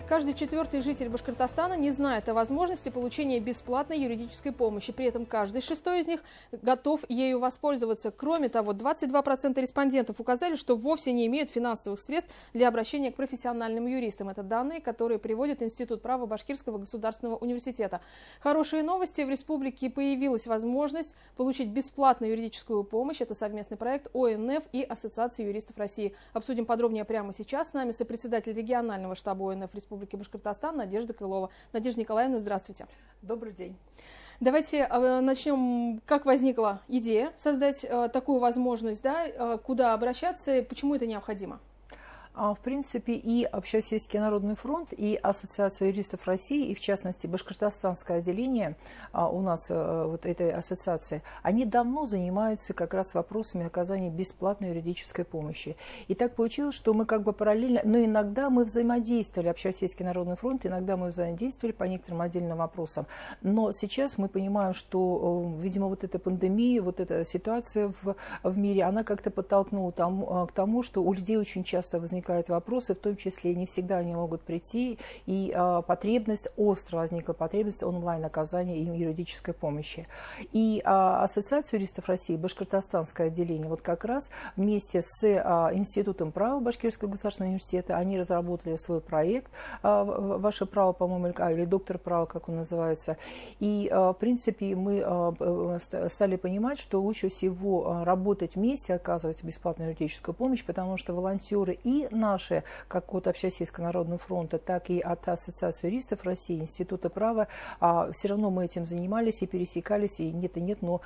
Каждый четвертый житель Башкортостана не знает о возможности получения бесплатной юридической помощи. При этом каждый шестой из них готов ею воспользоваться. Кроме того, 22% респондентов указали, что вовсе не имеют финансовых средств для обращения к профессиональным юристам. Это данные, которые приводит Институт права Башкирского государственного университета. Хорошие новости. В республике появилась возможность получить бесплатную юридическую помощь. Это совместный проект ОНФ и Ассоциации юристов России. Обсудим подробнее прямо сейчас. С нами сопредседатель регионального штаба ОНФ Республики Башкортостан Надежда Крылова. Надежда Николаевна, здравствуйте. Добрый день. Давайте начнем. Как возникла идея создать такую возможность, да? Куда обращаться, почему это необходимо? В принципе, и Общероссийский народный фронт, и Ассоциация юристов России, и в частности Башкортостанское отделение у нас вот этой ассоциации, они давно занимаются как раз вопросами оказания бесплатной юридической помощи. И так получилось, что мы как бы параллельно, но иногда мы взаимодействовали, Общероссийский народный фронт, иногда мы взаимодействовали по некоторым отдельным вопросам. Но сейчас мы понимаем, что, видимо, вот эта пандемия, вот эта ситуация в мире, она как-то подтолкнула к тому, что у людей очень часто возникают вопросы, в том числе не всегда они могут прийти, и остро возникла потребность онлайн-оказания им юридической помощи. И Ассоциация юристов России, Башкортостанское отделение, вот как раз вместе с Институтом права Башкирского государственного университета, они разработали свой проект «Ваше право», по-моему, или «Доктор права», как он называется. И, в принципе, мы стали понимать, что лучше всего работать вместе, оказывать бесплатную юридическую помощь, потому что волонтеры и наши, как от Общероссийского народного фронта, так и от Ассоциации юристов России, Института права, все равно мы этим занимались и пересекались, и нет, но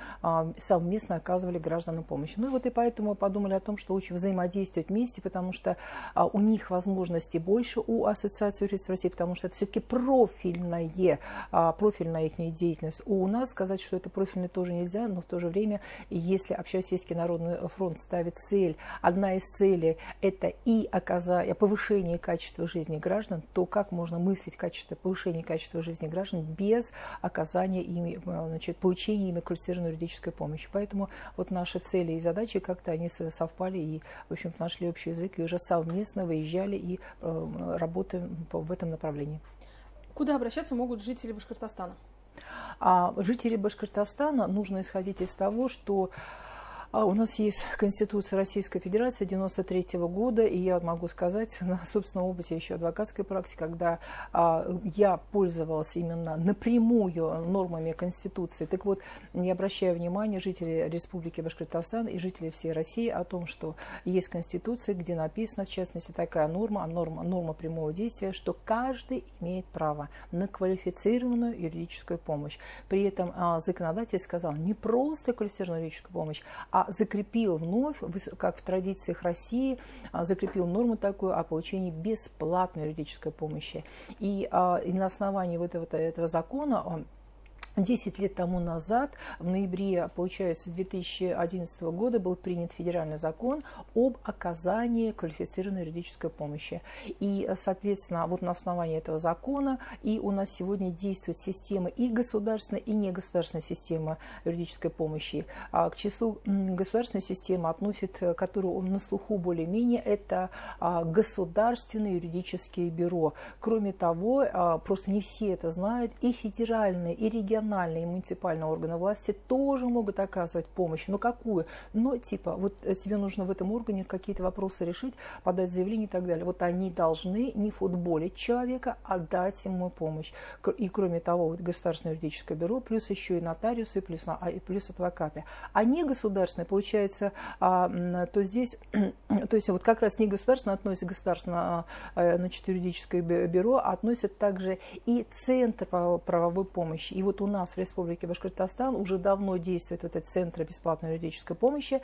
совместно оказывали гражданам помощь. Ну и вот и поэтому подумали о том, что лучше взаимодействовать вместе, потому что у них возможностей больше, у Ассоциации юристов России, потому что это все-таки профильная их деятельность. У нас сказать, что это профильное тоже нельзя, но в то же время, если Общероссийский народный фронт ставит цель, одна из целей – это и повышение качества жизни граждан, то как можно мыслить повышение качества жизни граждан без оказания ими, получения ими квалифицированной юридической помощи. Поэтому вот наши цели и задачи как-то они совпали и, в общем-то, нашли общий язык и уже совместно выезжали и работаем в этом направлении. Куда обращаться могут жители Башкортостана? Жители Башкортостана нужно исходить из того, что у нас есть Конституция Российской Федерации 1993 года, и я могу сказать на собственном опыте еще адвокатской практики, когда я пользовалась именно напрямую нормами Конституции. Так вот, я обращаю внимание жителей Республики Башкортостан и жителей всей России о том, что есть Конституция, где написано, в частности, такая норма прямого действия, что каждый имеет право на квалифицированную юридическую помощь. При этом законодатель сказал не просто квалифицированную юридическую помощь, а закрепил вновь, как в традициях России, закрепил норму такую о получении бесплатной юридической помощи. И на основании вот этого закона 10 лет тому назад, в ноябре, получается, 2011 года, был принят федеральный закон об оказании квалифицированной юридической помощи. И, соответственно, вот на основании этого закона и у нас сегодня действует система и государственная, и негосударственная система юридической помощи. К числу государственной системы относит, которую на слуху более-менее, это государственные юридические бюро. Кроме того, просто не все это знают, и федеральные, и региональные, и муниципальные органы власти тоже могут оказывать помощь. Но какую? Но типа, вот тебе нужно в этом органе какие-то вопросы решить, подать заявление и так далее. Вот они должны не футболить человека, а дать ему помощь. И кроме того, вот государственное юридическое бюро, плюс еще и нотариусы, плюс адвокаты. А не государственное, получается, то здесь, то есть вот как раз не государственное относится государственное, юридическое бюро, а относят также и Центр правовой помощи. И вот у нас в Республике Башкортостан уже давно действует этот Центр бесплатной юридической помощи.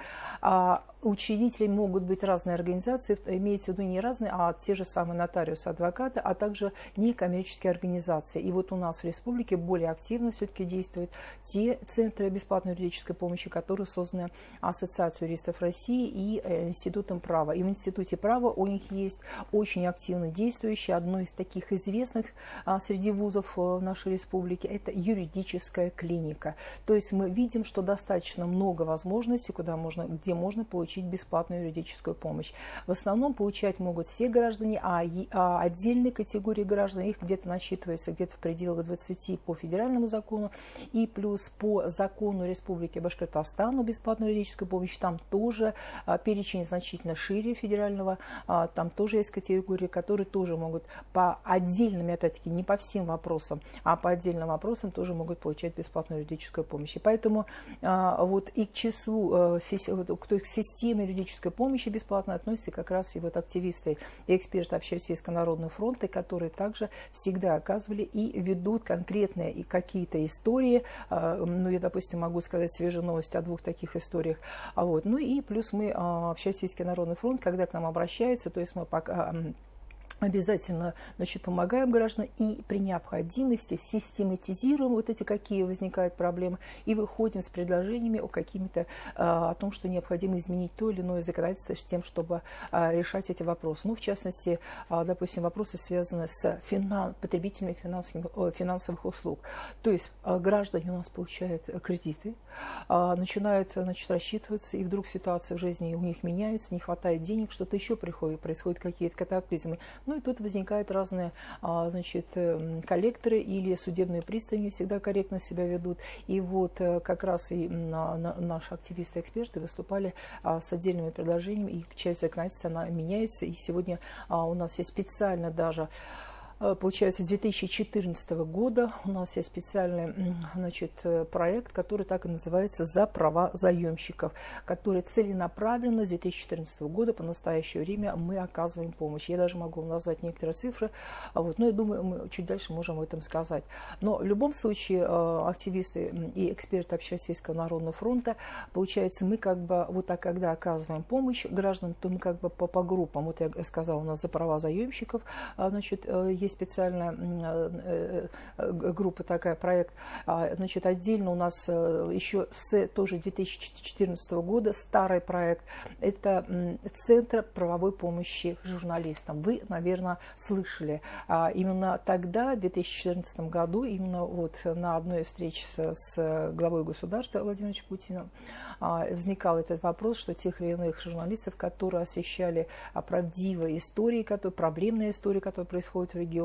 Учредителями могут быть разные организации, имеется в виду не разные, а те же самые нотариусы, адвокаты, а также некоммерческие организации. И вот у нас в республике более активно все-таки действуют те центры бесплатной юридической помощи, которые созданы Ассоциацией юристов России и Институтом права. И в Институте права у них есть очень активно действующее, одно из таких известных среди вузов в нашей республике, это юридическая клиника. То есть мы видим, что достаточно много возможностей, где можно получить получить бесплатную юридическую помощь. В основном получать могут все граждане, а отдельные категории граждан, их где-то насчитывается где-то в пределах 20 по федеральному закону, и плюс по закону Республики Башкортостан бесплатную юридическую помощь. Там тоже перечень значительно шире федерального, там тоже есть категории, которые тоже могут по отдельным, опять-таки, не по всем вопросам, а по отдельным вопросам тоже могут получать бесплатную юридическую помощь. И поэтому вот и к числу, к системе юридической помощи бесплатно относятся как раз и вот активисты и эксперты Общероссийского народного фронта, которые также всегда оказывали и ведут конкретные и какие-то истории. Ну, я, допустим, могу сказать свежую новость о 2 таких историях. Вот. Ну и плюс мы, Общероссийский народный фронт, когда к нам обращаются, то есть мы пока обязательно, значит, помогаем гражданам и при необходимости систематизируем вот эти, какие возникают проблемы, и выходим с предложениями о том, что необходимо изменить то или иное законодательство с тем, чтобы решать эти вопросы. Ну, в частности, допустим, вопросы, связанные с потребителями финансовых услуг. То есть граждане у нас получают кредиты, начинают, значит, рассчитываться, и вдруг ситуация в жизни у них меняется, не хватает денег, что-то еще происходят какие-то катаклизмы. Ну и тут возникают разные, значит, коллекторы или судебные пристани, не всегда корректно себя ведут. И вот как раз и наши активисты-эксперты выступали с отдельными предложениями, и часть законодательства она меняется. И сегодня у нас есть специально даже, получается, с 2014 года у нас есть специальный, значит, проект, который так и называется «За права заемщиков», который целенаправленно с 2014 года по настоящее время мы оказываем помощь. Я даже могу назвать некоторые цифры, вот, но я думаю, мы чуть дальше можем об этом сказать. Но в любом случае активисты и эксперты Общероссийского народного фронта, получается, мы как бы вот так, когда оказываем помощь гражданам, то мы как бы по группам, вот я сказала, у нас «За права заемщиков», значит, есть специальная группа, такая проект. Значит, отдельно у нас еще с тоже 2014 года старый проект. Это Центр правовой помощи журналистам. Вы, наверное, слышали. Именно тогда, в 2014 году, именно вот на одной встрече с главой государства Владимиром Путиным возникал этот вопрос, что тех или иных журналистов, которые освещали правдивые истории, проблемные истории, которые происходят в регионах,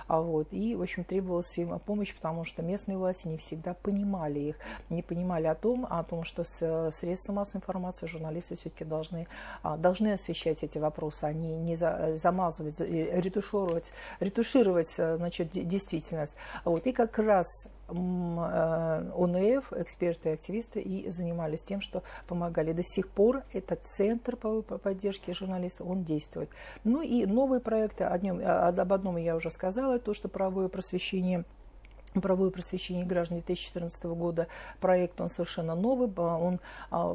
вот, и, в общем, требовалась им помощь, потому что местные власти не всегда понимали их, не понимали о том, что средства массовой информации, журналисты все-таки должны освещать эти вопросы, а не замазывать, ретушировать, значит, действительность. Вот, и как раз ОНФ, эксперты и активисты, и занимались тем, что помогали. До сих пор этот центр по поддержке журналистов, он действует. Ну и новые проекты, об одном я уже сказала, то, что правовое просвещение граждан 2014 года. Проект, он совершенно новый.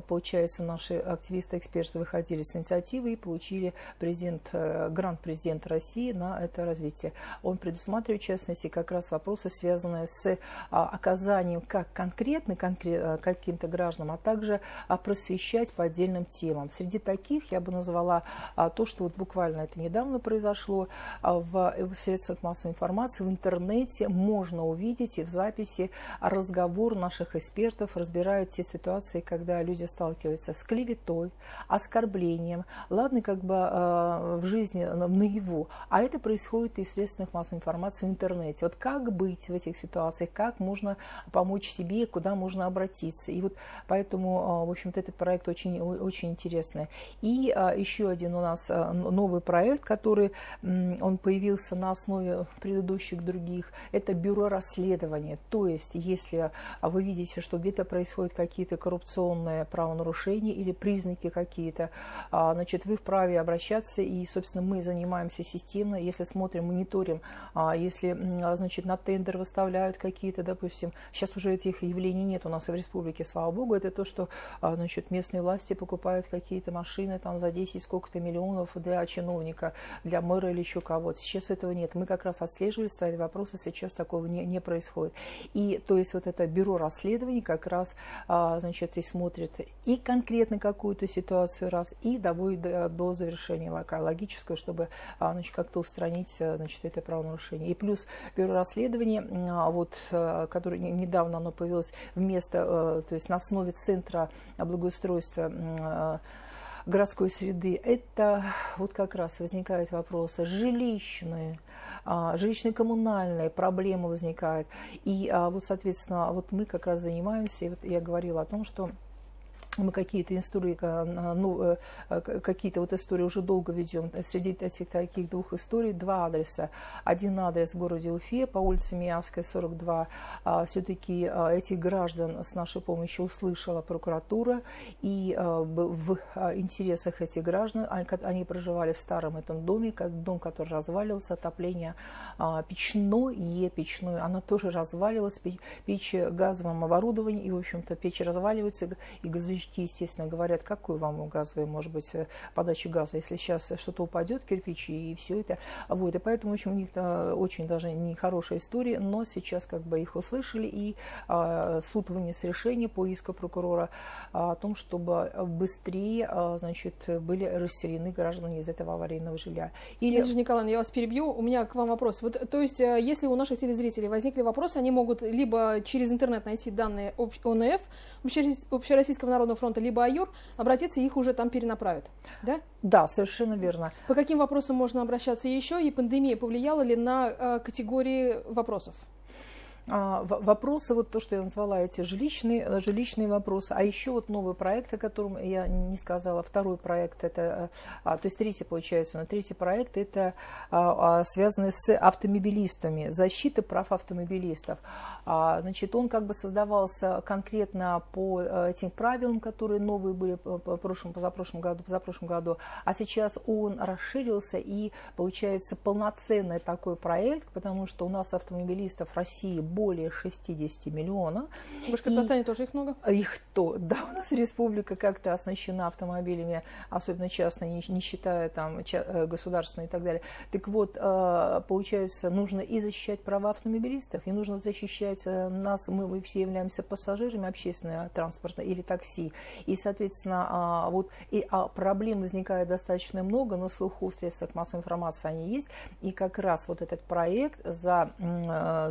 Получается, наши активисты-эксперты выходили с инициативы и получили грант президента России на это развитие. Он предусматривает, в частности, как раз вопросы, связанные с оказанием как конкретно каким-то гражданам, а также просвещать по отдельным темам. Среди таких я бы назвала то, что вот буквально это недавно произошло в средствах массовой информации, в интернете можно увидеть в записи разговор наших экспертов, разбирают те ситуации, когда люди сталкиваются с клеветой, оскорблением, ладно, как бы в жизни наяву, а это происходит и в средствах массовой информации в интернете. Вот как быть в этих ситуациях, как можно помочь себе, куда можно обратиться. И вот поэтому, в общем-то, этот проект очень, очень интересный. И еще один у нас новый проект, который он появился на основе предыдущих других, это бюро расследования. То есть, если вы видите, что где-то происходят какие-то коррупционные правонарушения или признаки какие-то, значит, вы вправе обращаться, и, собственно, мы занимаемся системно, если смотрим, мониторим, если, значит, на тендер выставляют какие-то, допустим, сейчас уже этих явлений нет у нас в республике, слава богу, это то, что, значит, местные власти покупают какие-то машины там за 10 сколько-то миллионов для чиновника, для мэра или еще кого-то. Сейчас этого нет. Мы как раз отслеживали, ставили вопросы, сейчас такого не происходит. И то есть вот это бюро расследований как раз, значит, и смотрит и конкретно какую-то ситуацию раз, и доводит до завершения логического, чтобы, значит, как-то устранить, значит, это правонарушение. И плюс бюро расследований, вот, которое недавно оно появилось вместо, то есть на основе Центра благоустройства городской среды, это вот как раз возникают вопросы жилищные, жилищно-коммунальные проблемы возникают. И вот, соответственно, вот мы как раз занимаемся, и вот я говорила о том, что мы какие-то истории, какие-то вот истории уже долго ведем. Среди этих таких двух историй два адреса. Один адрес в городе Уфе по улице Миасская, 42. Все-таки этих граждан с нашей помощью услышала прокуратура. И в интересах этих граждан, они проживали в старом этом доме, дом, который разваливался, отопление печное, оно тоже разваливалось, печь газовым оборудованием, и, в общем-то, печь разваливается, и газовики, естественно, говорят, какой вам газовый, может быть, подача газа, если сейчас что-то упадет, кирпич, и все это. Вот, и поэтому, в общем, у них очень даже нехорошая история, но сейчас как бы их услышали, и суд вынес решение по иску прокурора о том, чтобы быстрее, значит, были расселены граждане из этого аварийного жилья. Надежда Николаевна, я вас перебью, у меня к вам вопрос. Вот, то есть, если у наших телезрителей возникли вопросы, они могут либо через интернет найти данные ОНФ, Общероссийского народного фронта, либо АЮР, обратиться, их уже там перенаправят, да? Да, совершенно верно. По каким вопросам можно обращаться еще, и пандемия повлияла ли на категории вопросов? Вопросы, вот то, что я назвала, эти жилищные вопросы, а еще вот новый проект, о котором я не сказала, второй проект, это, то есть третий, получается, но третий проект, это связанный с автомобилистами, защита прав автомобилистов. Значит, он как бы создавался конкретно по этим правилам, которые новые были позапрошлом году, а сейчас он расширился, и получается полноценный такой проект, потому что у нас автомобилистов в России более 60 миллионов. В Башкортостане тоже их много? Да, у нас республика как-то оснащена автомобилями, особенно частные, не считая там государственные и так далее. Так вот, получается, нужно и защищать права автомобилистов, и нужно защищать нас, мы все являемся пассажирами общественного транспорта или такси. И, соответственно, вот проблем возникает достаточно много, на слуху в средствах массовой информации они есть. И как раз вот этот проект за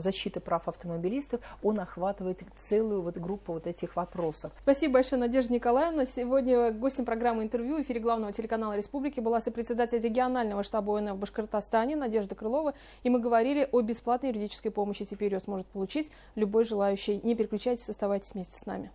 защиту прав автомобилистов, он охватывает целую вот группу вот этих вопросов. Спасибо большое, Надежда Николаевна. Сегодня гостем программы «Интервью» в эфире главного телеканала Республики была сопредседатель регионального штаба ОНФ в Башкортостане Надежда Крылова. И мы говорили о бесплатной юридической помощи. Теперь ее сможет получить любой желающий. Не переключайтесь, оставайтесь вместе с нами.